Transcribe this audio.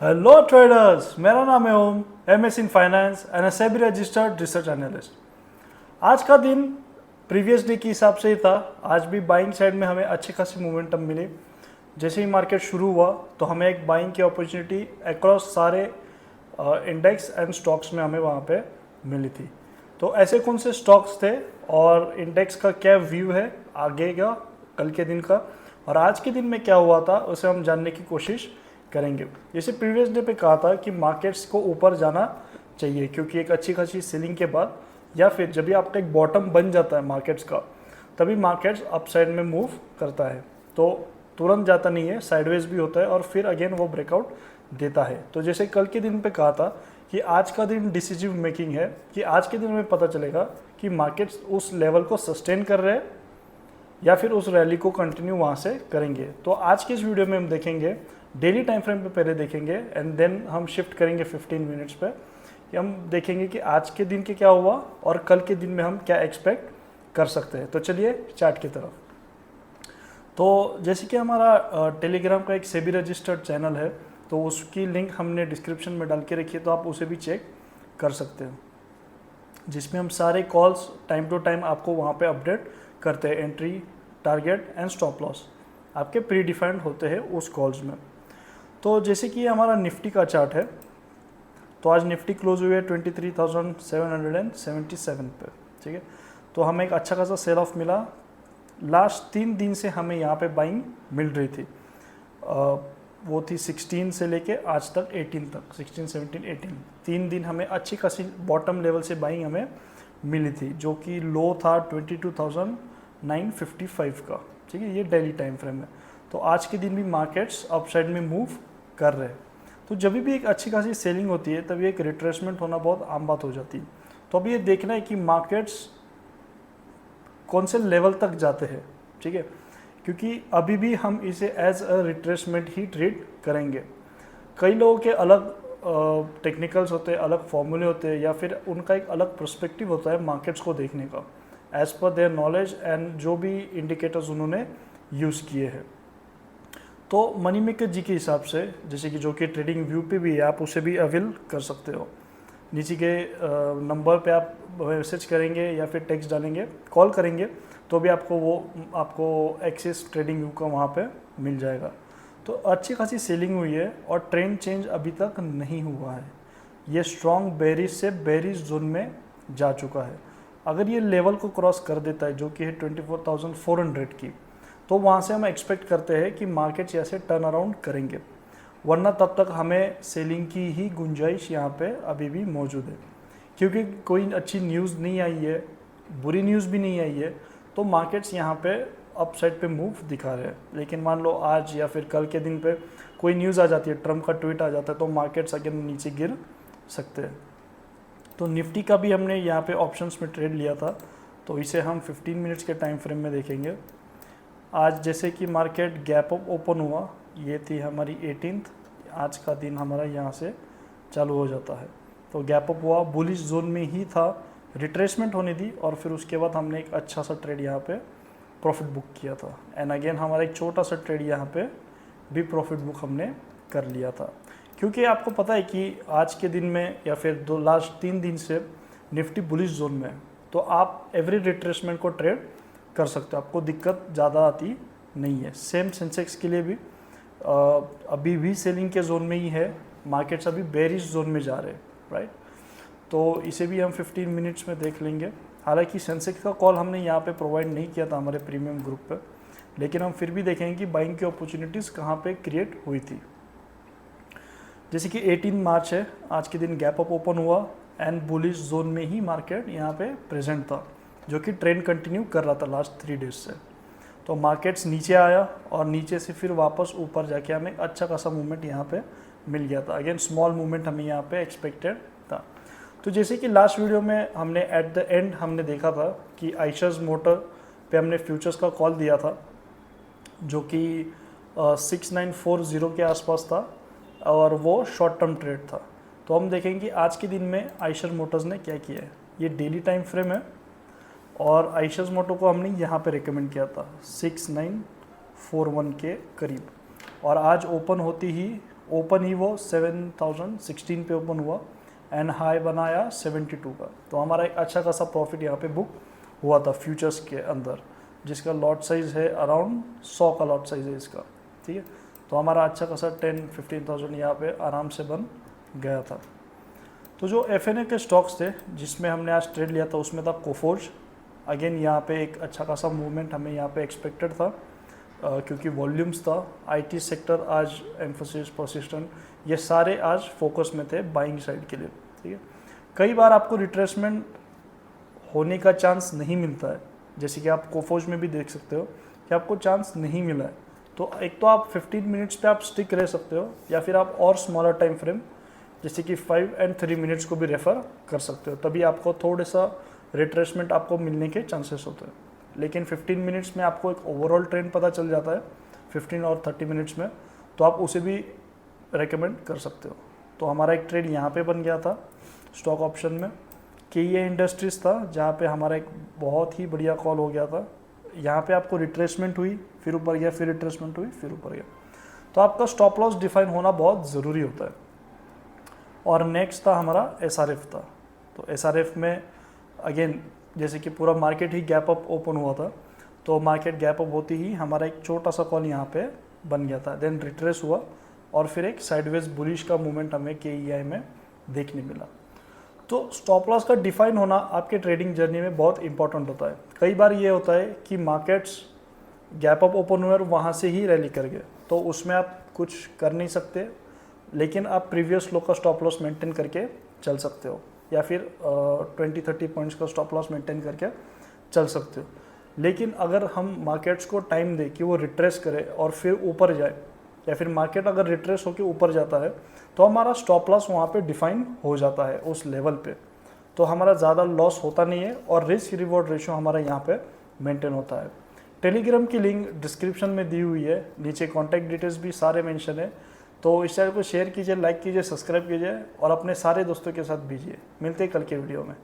Hello traders, मेरा नाम है Om, MS in finance and a SEBI registered research analyst. आज का दिन प्रीवियस डे के हिसाब से ही था। आज भी बाइंग साइड में हमें अच्छी खासी मोमेंटम मिली। जैसे ही मार्केट शुरू हुआ तो हमें एक बाइंग की अपॉर्चुनिटी अक्रॉस सारे इंडेक्स एंड स्टॉक्स में हमें वहाँ पे मिली थी। तो ऐसे कौन से स्टॉक्स थे और इंडेक्स का क्या व्यू है आगे का, कल के दिन का, और आज के दिन में क्या हुआ था उसे हम जानने की कोशिश करेंगे। जैसे प्रीवियस डे पे कहा था कि मार्केट्स को ऊपर जाना चाहिए क्योंकि एक अच्छी खासी सेलिंग के बाद या फिर जब भी आपका एक बॉटम बन जाता है मार्केट्स का, तभी मार्केट्स अपसाइड में मूव करता है। तो तुरंत जाता नहीं है, साइडवेज भी होता है और फिर अगेन वो ब्रेकआउट देता है। तो जैसे कल के दिन पे कहा था कि आज का दिन डिसीजिव मेकिंग है, कि आज के दिन में पता चलेगा कि मार्केट्स उस लेवल को सस्टेन कर रहे हैं या फिर उस रैली को कंटिन्यू वहाँ से करेंगे। तो आज के इस वीडियो में हम देखेंगे, डेली टाइम फ्रेम पे पहले देखेंगे एंड देन हम शिफ्ट करेंगे 15 मिनट्स पे, कि हम देखेंगे कि आज के दिन के क्या हुआ और कल के दिन में हम क्या एक्सपेक्ट कर सकते हैं। तो चलिए चार्ट की तरफ। तो जैसे कि हमारा टेलीग्राम का एक सेबी रजिस्टर्ड चैनल है, तो उसकी लिंक हमने डिस्क्रिप्शन में डाल के रखी है, तो आप उसे भी चेक कर सकते हो, जिसमें हम सारे कॉल्स टाइम टू टाइम आपको वहाँ पे अपडेट करते हैं। Entry, target and stop loss आपके प्री डिफाइंड होते हैं उस कॉल्स में। तो जैसे कि हमारा निफ्टी का चार्ट है, तो आज निफ्टी क्लोज हुई है 23,777 पे, ठीक है। तो हमें एक अच्छा खासा सेल ऑफ मिला। लास्ट 3 दिन से हमें यहाँ पे बाइंग मिल रही थी, वो थी 16 से लेके आज तक 18 तक, 16, 17, 18 3 दिन हमें अच्छी खासी बॉटम लेवल से बाइंग हमें मिली थी, जो कि लो था 22,955 का, ठीक है। ये डेली टाइम फ्रेम है। तो आज के दिन भी मार्केट्स अपसाइड में मूव कर रहे हैं। तो जब भी एक अच्छी खासी सेलिंग होती है तभी एक रिट्रेसमेंट होना बहुत आम बात हो जाती है। तो अभी ये देखना है कि मार्केट्स कौन से लेवल तक जाते हैं, ठीक है, क्योंकि अभी भी हम इसे एज अ रिट्रेसमेंट ही ट्रीट करेंगे। कई लोगों के अलग टेक्निकल्स होते हैं, अलग फॉर्मूले होते हैं, या फिर उनका एक अलग पर्सपेक्टिव होता है मार्केट्स को देखने का, as per their knowledge and जो भी इंडिकेटर्स उन्होंने यूज़ किए हैं। तो मनी मेकर जी के हिसाब से, जैसे कि जो कि ट्रेडिंग व्यू पे भी है, आप उसे भी अवेल कर सकते हो। नीचे के नंबर पे आप मैसेज करेंगे या फिर टेक्स्ट डालेंगे, कॉल करेंगे, तो भी आपको एक्सेस ट्रेडिंग व्यू का वहाँ पे मिल जाएगा। तो अच्छी खासी सेलिंग हुई है और ट्रेंड चेंज अभी तक नहीं हुआ है। ये स्ट्रॉन्ग बेरिश से बेरिश जोन में जा चुका है। अगर ये लेवल को क्रॉस कर देता है, जो कि है 24,400 की, तो वहाँ से हम एक्सपेक्ट करते हैं कि मार्केट्स ऐसे टर्न अराउंड करेंगे, वरना तब तक हमें सेलिंग की ही गुंजाइश यहाँ पे अभी भी मौजूद है। क्योंकि कोई अच्छी न्यूज़ नहीं आई है, बुरी न्यूज़ भी नहीं आई है, तो मार्केट्स यहाँ पे अपसाइड पे मूव दिखा रहे हैं। लेकिन मान लो आज या फिर कल के दिन पे कोई न्यूज़ आ जाती है, ट्रम्प का ट्वीट आ जाता है, तो मार्केट्स अगेन नीचे गिर सकते हैं। तो निफ्टी का भी हमने यहाँ पे ऑप्शंस में ट्रेड लिया था, तो इसे हम 15 मिनट्स के टाइम फ्रेम में देखेंगे। आज जैसे कि मार्केट गैप अप ओपन हुआ, ये थी हमारी 18th, आज का दिन हमारा यहाँ से चालू हो जाता है। तो गैप अप हुआ, बुलिश जोन में ही था, रिट्रेसमेंट होने दी और फिर उसके बाद हमने एक अच्छा सा ट्रेड यहाँ पे प्रॉफिट बुक किया था। एंड अगेन हमारा एक छोटा सा ट्रेड यहाँ पे भी प्रॉफिट बुक हमने कर लिया था। क्योंकि आपको पता है कि आज के दिन में या फिर लास्ट 3 दिन से निफ्टी बुलिश जोन में है, तो आप एवरी रिट्रेसमेंट को ट्रेड कर सकते हो, आपको दिक्कत ज़्यादा आती नहीं है। सेम सेंसेक्स के लिए भी अभी भी सेलिंग के जोन में ही है, मार्केट्स अभी बेरिश जोन में जा रहे हैं, राइट। तो इसे भी हम 15 मिनट्स में देख लेंगे। हालांकि सेंसेक्स का कॉल हमने यहाँ पे प्रोवाइड नहीं किया था हमारे प्रीमियम ग्रुप पे, लेकिन हम फिर भी देखेंगे कि बाइंग की अपॉर्चुनिटीज़ कहाँ पे क्रिएट हुई थी। जैसे कि 18 मार्च है, आज के दिन गैप अप ओपन हुआ एंड बुलिश जोन में ही मार्केट यहाँ पे प्रेजेंट था, जो कि ट्रेंड कंटिन्यू कर रहा था लास्ट 3 डेज से। तो मार्केट्स नीचे आया और नीचे से फिर वापस ऊपर जाके हमें अच्छा खासा मूवमेंट यहाँ पे मिल गया था। अगेन स्मॉल मूवमेंट हमें यहाँ पे एक्सपेक्टेड था। तो जैसे कि लास्ट वीडियो में हमने एट द एंड हमने देखा था कि आइशर्स मोटर पे हमने फ्यूचर्स का कॉल दिया था, जो कि 6940 के आसपास था और वो शॉर्ट टर्म ट्रेड था। तो हम देखेंगे कि आज के दिन में आइशर मोटर्स ने क्या किया है। ये डेली टाइम फ्रेम है और आइशर्स मोटर को हमने यहाँ पे रिकमेंड किया था 6941 के करीब, और आज ओपन होती ही ओपन ही वो 7016 पे ओपन हुआ एंड हाई बनाया 72 का। तो हमारा एक अच्छा खासा प्रॉफिट यहाँ पे बुक हुआ था फ्यूचर्स के अंदर, जिसका लॉट साइज़ है अराउंड 100 का लॉट साइज़ है इसका, ठीक है। तो हमारा अच्छा खासा 10-15,000 यहाँ पे आराम से बन गया था। तो जो FNA के स्टॉक्स थे जिसमें हमने आज ट्रेड लिया था उसमें था कोफोर्ज। अगेन यहाँ पे एक अच्छा खासा मूवमेंट हमें यहाँ पे एक्सपेक्टेड था क्योंकि वॉल्यूम्स था। IT सेक्टर आज, एम्फोसिस, परसिस्टेंट, ये सारे आज फोकस में थे बाइंग साइड के लिए, ठीक है। कई बार आपको रिट्रेसमेंट होने का चांस नहीं मिलता है, जैसे कि आप कोफोर्ज में भी देख सकते हो कि आपको चांस नहीं मिला है। तो एक तो आप 15 मिनट्स पे आप स्टिक रह सकते हो, या फिर आप और स्मॉलर टाइम फ्रेम जैसे कि 5 और 3 मिनट्स को भी रेफ़र कर सकते हो, तभी आपको थोड़ा सा रिट्रेसमेंट आपको मिलने के चांसेस होते हैं। लेकिन 15 मिनट्स में आपको एक ओवरऑल ट्रेंड पता चल जाता है, 15 और 30 मिनट्स में, तो आप उसे भी रेकमेंड कर सकते हो। तो हमारा एक ट्रेड यहाँ पे बन गया था स्टॉक ऑप्शन में। KEI इंडस्ट्रीज़ था जहाँ पे हमारा एक बहुत ही बढ़िया कॉल हो गया था। यहाँ पे आपको रिट्रेसमेंट हुई, फिर ऊपर गया, फिर रिट्रेसमेंट हुई, फिर ऊपर गया। तो आपका स्टॉप लॉस डिफाइन होना बहुत ज़रूरी होता है। और नेक्स्ट था हमारा SRF था। तो SRF में अगेन जैसे कि पूरा मार्केट ही गैप अप ओपन हुआ था, तो मार्केट गैप अप होती ही हमारा एक छोटा सा कॉल यहाँ पे बन गया था, देन रिट्रेस हुआ और फिर एक साइडवेज बुलिश का मूवमेंट हमें KEI में देखने मिला। तो स्टॉप लॉस का डिफाइन होना आपके ट्रेडिंग जर्नी में बहुत इंपॉर्टेंट होता है। कई बार ये होता है कि मार्केट्स गैप अप ओपन हुए और वहाँ से ही रैली कर गए, तो उसमें आप कुछ कर नहीं सकते, लेकिन आप प्रीवियस लो का स्टॉप लॉस मेंटेन करके चल सकते हो, या फिर 20-30 पॉइंट्स का स्टॉप लॉस मेंटेन करके चल सकते हो। लेकिन अगर हम मार्केट्स को टाइम दें कि वो रिट्रेस करे और फिर ऊपर जाए, या फिर मार्केट अगर रिट्रेस होकर ऊपर जाता है, तो हमारा स्टॉप लॉस वहाँ पे डिफाइन हो जाता है उस लेवल पे, तो हमारा ज़्यादा लॉस होता नहीं है और रिस्क रिवॉर्ड रेशियो हमारा यहाँ पे मेंटेन होता है। टेलीग्राम की लिंक डिस्क्रिप्शन में दी हुई है, नीचे कॉन्टैक्ट डिटेल्स भी सारे मेंशन है। तो इस चैनल को शेयर कीजिए, लाइक कीजिए, सब्सक्राइब कीजिए और अपने सारे दोस्तों के साथ भेजिए। मिलते हैं कल के वीडियो में।